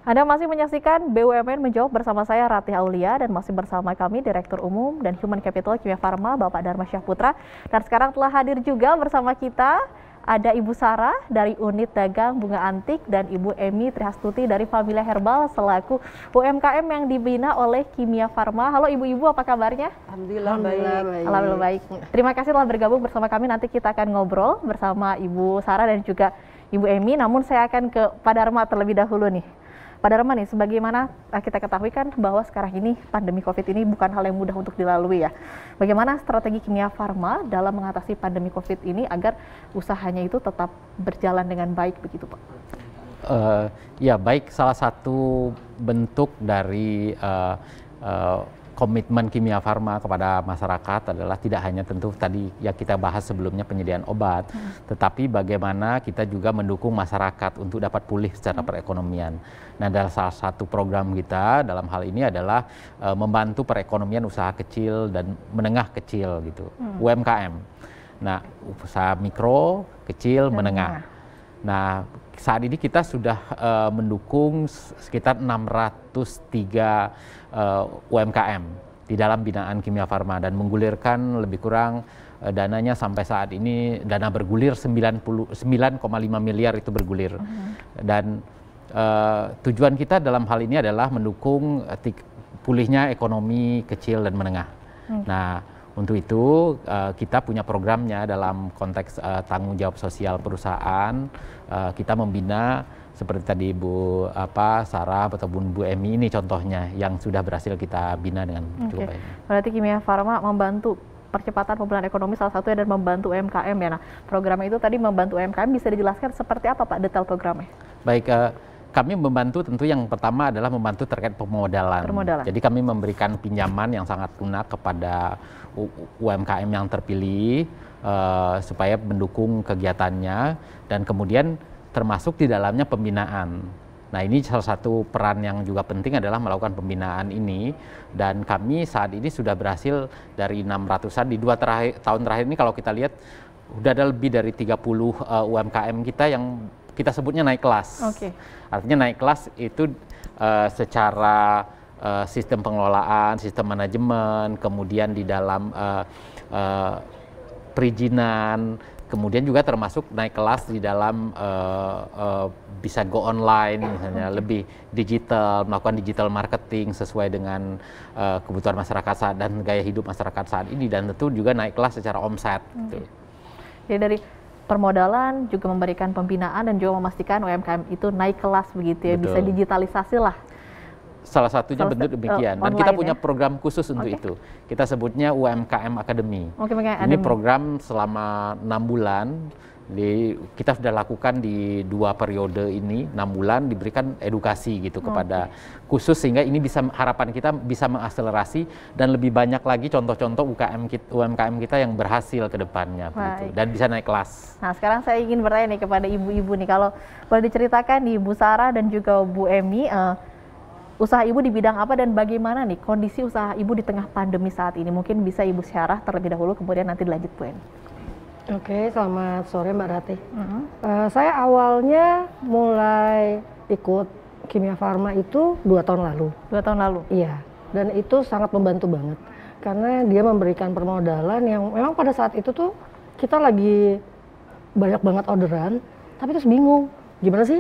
Anda masih menyaksikan BUMN Menjawab bersama saya Ratih Aulia, dan masih bersama kami Direktur Umum dan Human Capital Kimia Farma Bapak Dharma Syahputra. Dan sekarang telah hadir juga bersama kita ada Ibu Sarah dari Unit Dagang Bunga Antik dan Ibu Emi Trihastuti dari Familia Herbal selaku UMKM yang dibina oleh Kimia Farma. Halo ibu-ibu, apa kabarnya? Alhamdulillah baik. Alhamdulillah baik. Terima kasih telah bergabung bersama kami. Nanti kita akan ngobrol bersama Ibu Sarah dan juga Ibu Emi. Namun saya akan ke Pak Dharma terlebih dahulu nih. Pak Dharma nih, sebagaimana kita ketahui kan bahwa sekarang ini pandemi COVID ini bukan hal yang mudah untuk dilalui ya. Bagaimana strategi Kimia Farma dalam mengatasi pandemi COVID ini agar usahanya itu tetap berjalan dengan baik begitu Pak? Ya baik, salah satu bentuk dari komitmen Kimia Farma kepada masyarakat adalah tidak hanya tentu tadi yang kita bahas sebelumnya penyediaan obat, tetapi bagaimana kita juga mendukung masyarakat untuk dapat pulih secara perekonomian. Nah, dalam salah satu program kita dalam hal ini adalah membantu perekonomian usaha kecil dan menengah kecil gitu, UMKM. Nah, usaha mikro, kecil, menengah. Nah, saat ini kita sudah mendukung sekitar 603 UMKM di dalam binaan Kimia Farma dan menggulirkan lebih kurang dananya sampai saat ini dana bergulir 9,5 miliar itu bergulir. Dan tujuan kita dalam hal ini adalah mendukung pulihnya ekonomi kecil dan menengah. Nah, untuk itu kita punya programnya dalam konteks tanggung jawab sosial perusahaan. Kita membina seperti tadi Bu Sarah ataupun Bu Emi ini contohnya yang sudah berhasil kita bina dengan cukup baik. Berarti Kimia Farma membantu percepatan pemulihan ekonomi salah satunya dan membantu UMKM ya. Nah, programnya itu tadi membantu UMKM, bisa dijelaskan seperti apa Pak detail programnya? Baik, kami membantu tentu yang pertama adalah membantu terkait pemodalan. Jadi kami memberikan pinjaman yang sangat lunak kepada UMKM yang terpilih supaya mendukung kegiatannya, dan kemudian termasuk di dalamnya pembinaan. Nah, ini salah satu peran yang juga penting adalah melakukan pembinaan ini, dan kami saat ini sudah berhasil dari 600-an di 2 tahun terakhir ini. Kalau kita lihat udah ada lebih dari 30 UMKM kita yang kita sebutnya naik kelas. Artinya naik kelas itu secara sistem pengelolaan, sistem manajemen, kemudian di dalam perizinan, kemudian juga termasuk naik kelas di dalam bisa go online, misalnya lebih digital, melakukan digital marketing sesuai dengan kebutuhan masyarakat saat dan gaya hidup masyarakat saat ini, dan tentu juga naik kelas secara omset. Gitu. Jadi dari permodalan juga memberikan pembinaan dan juga memastikan UMKM itu naik kelas begitu ya, bisa digitalisasi lah. Salah satunya bentuk demikian, dan kita punya program khusus untuk itu. Kita sebutnya UMKM Academy. Ini program selama 6 bulan. Kita sudah lakukan di 2 periode ini, 6 bulan diberikan edukasi gitu kepada khusus, sehingga ini bisa, harapan kita bisa mengakselerasi dan lebih banyak lagi contoh-contoh UMKM kita yang berhasil ke depannya gitu, dan bisa naik kelas. Nah, sekarang saya ingin bertanya nih kepada ibu-ibu nih, kalau boleh diceritakan nih Bu Sarah dan juga Bu Emi, usaha ibu di bidang apa dan bagaimana nih kondisi usaha ibu di tengah pandemi saat ini? Mungkin bisa Ibu syarah terlebih dahulu, kemudian nanti dilanjut Bu Emi. Oke, selamat sore Mbak Rati. Saya awalnya mulai ikut Kimia Farma itu 2 tahun lalu. 2 tahun lalu? Iya, dan itu sangat membantu banget. Karena dia memberikan permodalan yang memang pada saat itu tuh kita lagi banyak banget orderan, tapi terus bingung, gimana sih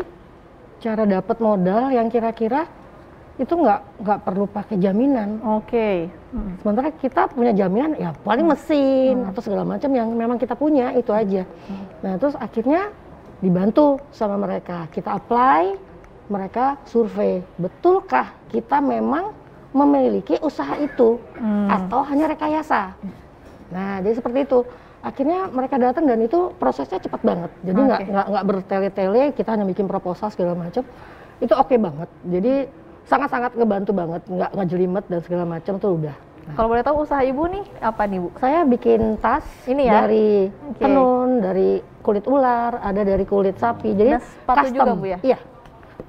cara dapat modal yang kira-kira itu nggak perlu pakai jaminan. Sementara kita punya jaminan ya paling mesin atau segala macam yang memang kita punya itu aja. Nah, terus akhirnya dibantu sama mereka, kita apply, mereka survei, betulkah kita memang memiliki usaha itu atau hanya rekayasa. Nah, jadi seperti itu. Akhirnya mereka datang dan itu prosesnya cepat banget. Jadi nggak bertele-tele, kita hanya bikin proposal segala macam. Itu oke banget. Jadi sangat-sangat ngebantu banget, nggak ngejelimet dan segala macam tuh udah. Nah. Kalau boleh tahu usaha ibu nih apa nih Bu? Saya bikin tas ini ya? Dari tenun, dari kulit ular, ada dari kulit sapi. Jadi sepatu juga Bu ya? Iya,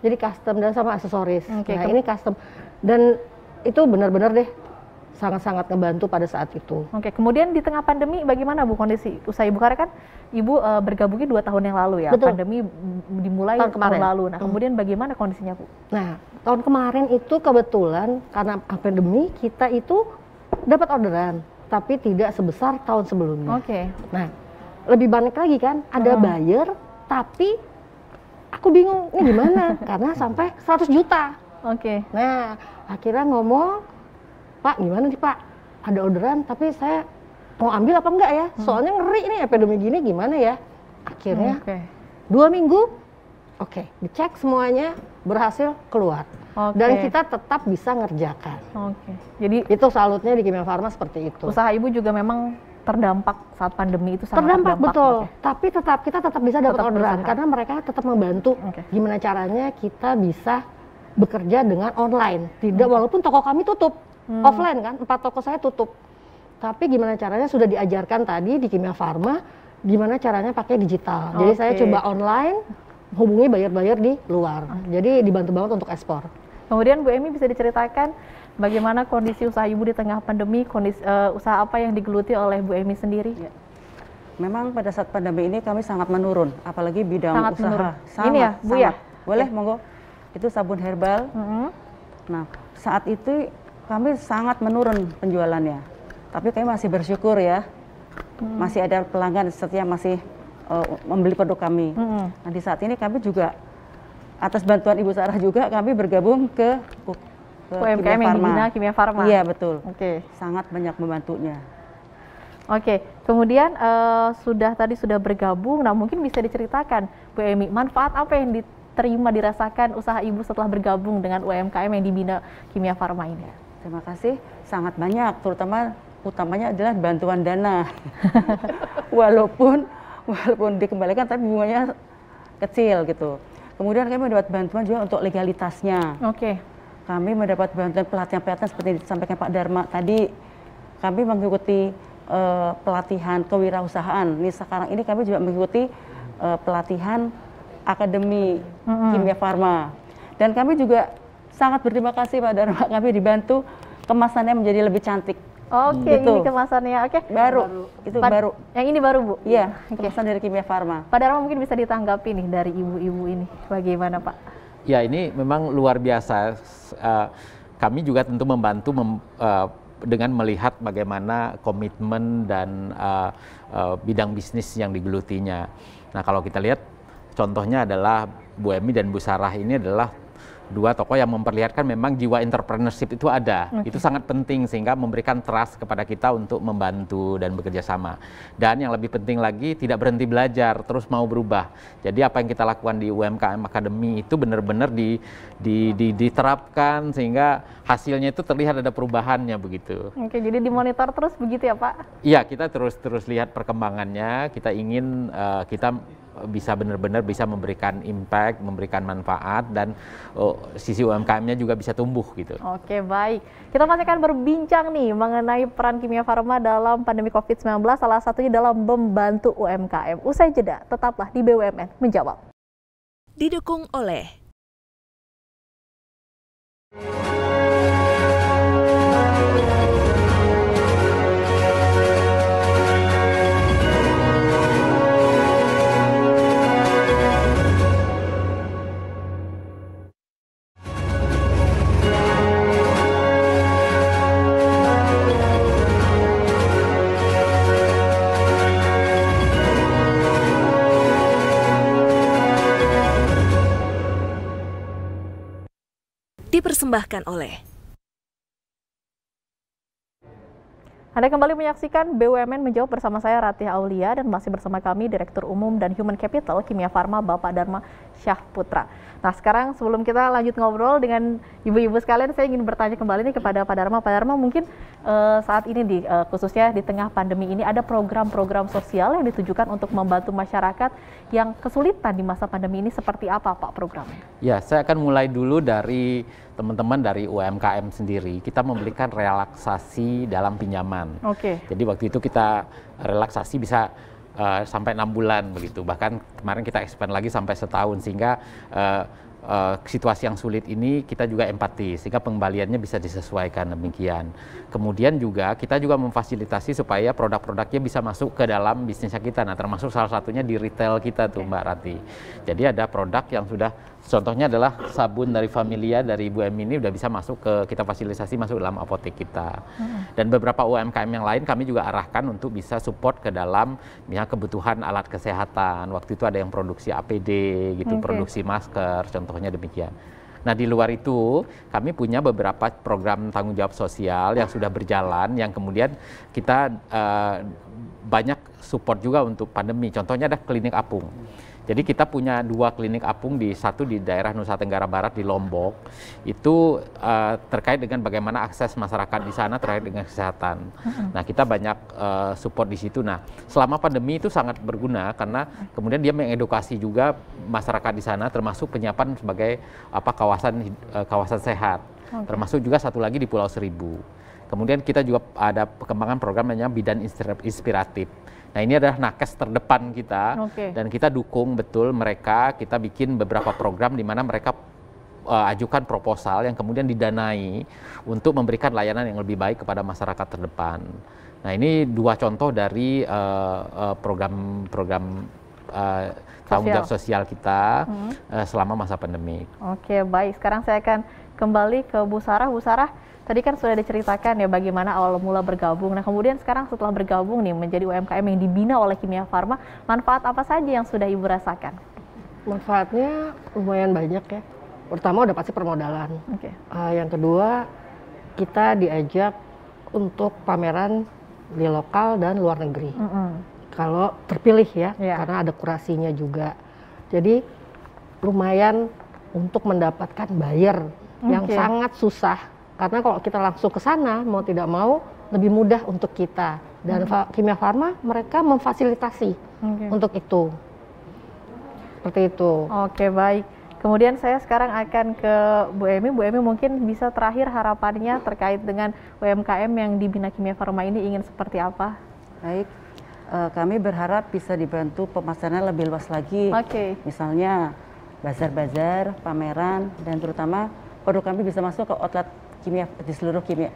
jadi custom dan sama aksesoris. Nah ini custom dan itu benar-benar deh sangat-sangat ngebantu pada saat itu. Kemudian di tengah pandemi bagaimana Bu kondisi usaha ibu? Karena kan ibu bergabungnya 2 tahun yang lalu ya. Betul. Pandemi dimulai tahun lalu. Nah kemudian bagaimana kondisinya Bu? Nah tahun kemarin itu kebetulan karena pandemi kita itu dapat orderan, tapi tidak sebesar tahun sebelumnya. Nah lebih banyak lagi kan, ada buyer, tapi aku bingung ini gimana karena sampai 100 juta. Nah akhirnya ngomong, Pak, gimana nih Pak? Ada orderan, tapi saya mau ambil apa enggak ya? Soalnya ngeri nih epidemi gini, gimana ya? Akhirnya 2 minggu, dicek semuanya, berhasil keluar. Dan kita tetap bisa ngerjakan. Jadi itu salutnya di Kimia Farma seperti itu. Usaha ibu juga memang terdampak saat pandemi itu sangat terdampak. Betul. Tapi kita tetap bisa dapat orderan karena mereka tetap membantu gimana caranya kita bisa bekerja dengan online. Tidak walaupun toko kami tutup. Offline kan, 4 toko saya tutup. Tapi gimana caranya sudah diajarkan tadi di Kimia Farma, gimana caranya pakai digital. Jadi saya coba online, hubungi buyer-buyer di luar. Jadi dibantu banget untuk ekspor. Kemudian Bu Emi bisa diceritakan bagaimana kondisi usaha ibu di tengah pandemi, kondisi usaha apa yang digeluti oleh Bu Emi sendiri? Ya. Memang pada saat pandemi ini kami sangat menurun, apalagi bidang usaha. Ini ya, Bu ya? Boleh, monggo. Itu sabun herbal. Nah, saat itu kami sangat menurun penjualannya, tapi kami masih bersyukur ya, masih ada pelanggan setia masih membeli produk kami. Nah di saat ini kami juga atas bantuan Ibu Sarah juga kami bergabung ke UMKM yang dibina Kimia Farma. Iya betul. Sangat banyak membantunya. Kemudian tadi sudah bergabung. Nah mungkin bisa diceritakan Bu Emi, manfaat apa yang diterima dirasakan usaha ibu setelah bergabung dengan UMKM yang dibina Kimia Farma ini? Terima kasih, sangat banyak, utamanya adalah bantuan dana. walaupun dikembalikan tapi bunganya kecil gitu. Kemudian kami mendapat bantuan juga untuk legalitasnya. Kami mendapat bantuan pelatihan-pelatihan seperti yang disampaikan Pak Dharma tadi. Kami mengikuti pelatihan kewirausahaan. Ini sekarang ini kami juga mengikuti pelatihan Akademi Kimia Farma. Dan kami juga sangat berterima kasih Pak Dharma, kami dibantu kemasannya menjadi lebih cantik. Oke, Gitu. ini kemasannya. Oke. Baru. Itu baru. Yang ini baru, Bu? Iya, Oke. kemasan dari Kimia Farma. Pak Dharma mungkin bisa ditanggapi nih dari ibu-ibu ini. Bagaimana, Pak? Ya, ini memang luar biasa. Kami juga tentu membantu dengan melihat bagaimana komitmen dan bidang bisnis yang digelutinya. Nah, kalau kita lihat contohnya adalah Bu Emi dan Bu Sarah ini adalah dua tokoh yang memperlihatkan memang jiwa entrepreneurship itu ada. Itu sangat penting sehingga memberikan trust kepada kita untuk membantu dan bekerja sama. Dan yang lebih penting lagi tidak berhenti belajar, terus mau berubah. Jadi apa yang kita lakukan di UMKM Academy itu benar-benar diterapkan sehingga hasilnya itu terlihat ada perubahannya begitu. Oke, jadi dimonitor terus begitu ya, Pak? Iya, kita terus lihat perkembangannya. Kita ingin kita bisa benar-benar bisa memberikan impact, memberikan manfaat, dan sisi UMKM-nya juga bisa tumbuh gitu. Oke, baik. Kita masih akan berbincang nih mengenai peran Kimia Farma dalam pandemi COVID-19, salah satunya dalam membantu UMKM. Usai jeda, tetaplah di BUMN Menjawab. Didukung oleh dipersembahkan oleh Anda kembali menyaksikan BUMN Menjawab bersama saya Ratih Aulia dan masih bersama kami Direktur Umum dan Human Capital Kimia Farma Bapak Dharma Syahputra. Nah, sekarang sebelum kita lanjut ngobrol dengan ibu-ibu sekalian, saya ingin bertanya kembali nih kepada Pak Dharma. Pak Dharma, mungkin saat ini khususnya di tengah pandemi ini ada program-program sosial yang ditujukan untuk membantu masyarakat yang kesulitan di masa pandemi ini, seperti apa Pak programnya? Ya, saya akan mulai dulu dari teman-teman dari UMKM sendiri. Kita memberikan relaksasi dalam pinjaman. Oke. Jadi waktu itu kita relaksasi bisa sampai 6 bulan begitu. Bahkan kemarin kita expand lagi sampai setahun, sehingga situasi yang sulit ini kita juga empati sehingga pengembaliannya bisa disesuaikan demikian. Kemudian juga kita juga memfasilitasi supaya produk-produknya bisa masuk ke dalam bisnisnya kita. Nah, termasuk salah satunya di retail kita tuh Mbak Rati. Jadi ada produk yang sudah, contohnya adalah sabun dari Familia dari Ibu Emi ini udah bisa masuk ke, kita fasilitasi masuk dalam apotek kita. Dan beberapa UMKM yang lain kami juga arahkan untuk bisa support ke dalam misalnya kebutuhan alat kesehatan. Waktu itu ada yang produksi APD gitu, produksi masker, contohnya demikian. Nah, di luar itu kami punya beberapa program tanggung jawab sosial yang sudah berjalan, yang kemudian kita banyak support juga untuk pandemi. Contohnya ada klinik apung. Jadi kita punya 2 klinik apung, satu di daerah Nusa Tenggara Barat di Lombok. Itu terkait dengan bagaimana akses masyarakat di sana terkait dengan kesehatan. Nah, kita banyak support di situ. Nah, selama pandemi itu sangat berguna karena kemudian dia mengedukasi juga masyarakat di sana, termasuk penyiapan sebagai kawasan sehat. Termasuk juga satu lagi di Pulau Seribu. Kemudian kita juga ada perkembangan program namanya Bidan Inspiratif. Nah, ini adalah nakes terdepan kita, dan kita dukung betul mereka. Kita bikin beberapa program di mana mereka ajukan proposal yang kemudian didanai untuk memberikan layanan yang lebih baik kepada masyarakat terdepan. Nah, ini 2 contoh dari program-program tanggung jawab sosial kita selama masa pandemi. Oke, baik. Sekarang saya akan kembali ke Bu Sarah. Bu Sarah, tadi kan sudah diceritakan ya bagaimana awal mula bergabung. Nah, kemudian sekarang setelah bergabung nih menjadi UMKM yang dibina oleh Kimia Farma, manfaat apa saja yang sudah Ibu rasakan? Manfaatnya lumayan banyak ya. Pertama udah pasti permodalan. Yang kedua, kita diajak untuk pameran di lokal dan luar negeri. Kalau terpilih ya, karena ada kurasinya juga. Jadi lumayan untuk mendapatkan buyer yang sangat susah. Karena kalau kita langsung ke sana, mau tidak mau, lebih mudah untuk kita. Dan Kimia Farma, mereka memfasilitasi untuk itu. Seperti itu. Oke, baik. Kemudian saya sekarang akan ke Bu Emi. Bu Emi, mungkin bisa terakhir harapannya terkait dengan UMKM yang dibina Kimia Farma ini ingin seperti apa? Baik, kami berharap bisa dibantu pemasarannya lebih luas lagi. Misalnya bazar-bazar, pameran, dan terutama produk kami bisa masuk ke outlet kimia di seluruh kimia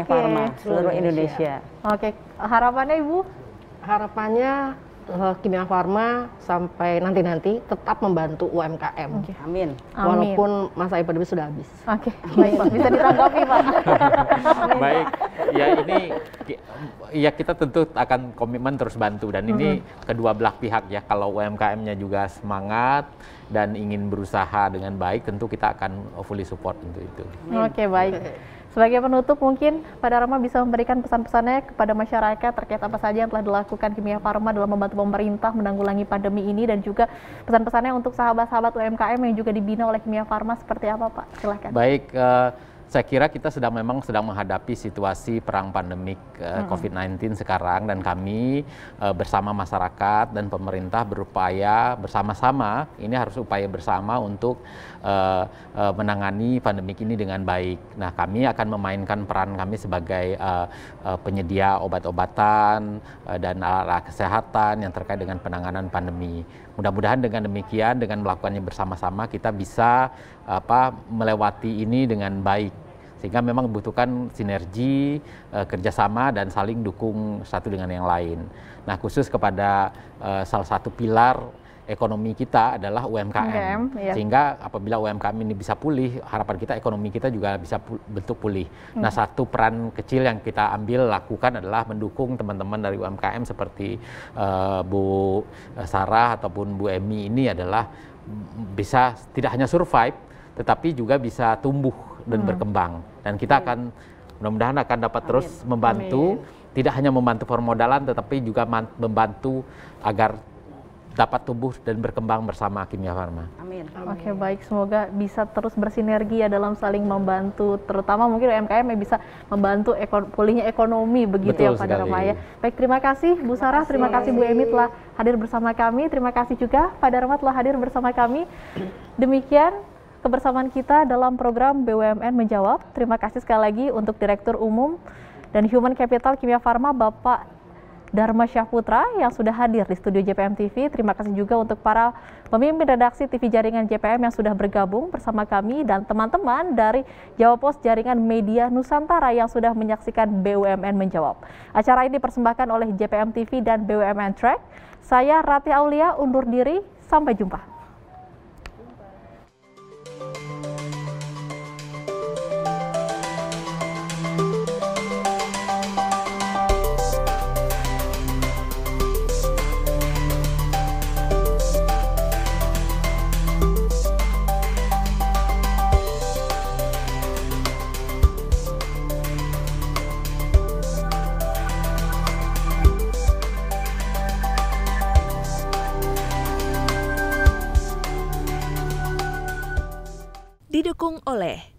farma seluruh Indonesia. Oke, harapannya Ibu? Harapannya Kimia Farma sampai nanti tetap membantu UMKM. Amin. Walaupun masa epidemi sudah habis. Oke, baik Pak. Bisa ditanggapi Pak. Baik, ya ini ya kita tentu akan komitmen terus bantu dan ini kedua belah pihak ya. Kalau UMKM-nya juga semangat dan ingin berusaha dengan baik, tentu kita akan fully support untuk itu. Oke, baik. Sebagai penutup mungkin Pak Dharma bisa memberikan pesan-pesannya kepada masyarakat terkait apa saja yang telah dilakukan Kimia Farma dalam membantu pemerintah menanggulangi pandemi ini dan juga pesan-pesannya untuk sahabat-sahabat UMKM yang juga dibina oleh Kimia Farma seperti apa Pak? Silakan. Baik, saya kira kita memang sedang menghadapi situasi perang pandemik COVID-19 sekarang dan kami bersama masyarakat dan pemerintah berupaya bersama-sama, ini harus upaya bersama untuk menangani pandemik ini dengan baik. Nah, kami akan memainkan peran kami sebagai penyedia obat-obatan dan alat-alat kesehatan yang terkait dengan penanganan pandemi. Mudah-mudahan dengan demikian, dengan melakukannya bersama-sama kita bisa melewati ini dengan baik. Sehingga memang membutuhkan sinergi, kerjasama dan saling dukung satu dengan yang lain. Nah, khusus kepada salah satu pilar ekonomi kita adalah UMKM. Sehingga apabila UMKM ini bisa pulih, harapan kita ekonomi kita juga bisa bentuk pulih. Nah, satu peran kecil yang kita lakukan adalah mendukung teman-teman dari UMKM seperti Bu Sarah ataupun Bu Emi ini adalah bisa tidak hanya survive, tetapi juga bisa tumbuh dan berkembang. Dan kita akan mudah-mudahan akan dapat terus membantu, tidak hanya membantu permodalan, tetapi juga membantu agar dapat tumbuh dan berkembang bersama Kimia Farma. Amin. Oke, baik. Semoga bisa terus bersinergi ya dalam saling membantu, terutama mungkin UMKM yang bisa membantu pulihnya ekonomi begitu. Betul ya Pak Dharma ya. Baik, terima kasih Bu Sarah, terima kasih Bu Emi telah hadir bersama kami. Terima kasih juga Pak Dharma telah hadir bersama kami. Demikian kebersamaan kita dalam program BUMN Menjawab. Terima kasih sekali lagi untuk Direktur Umum dan Human Capital Kimia Farma Bapak Dharma Syahputra yang sudah hadir di studio JPM TV. Terima kasih juga untuk para pemimpin redaksi TV Jaringan JPM yang sudah bergabung bersama kami dan teman-teman dari Jawa Pos Jaringan Media Nusantara yang sudah menyaksikan BUMN Menjawab. Acara ini dipersembahkan oleh JPM TV dan BUMN Track. Saya Rati Aulia undur diri, sampai jumpa. Didukung oleh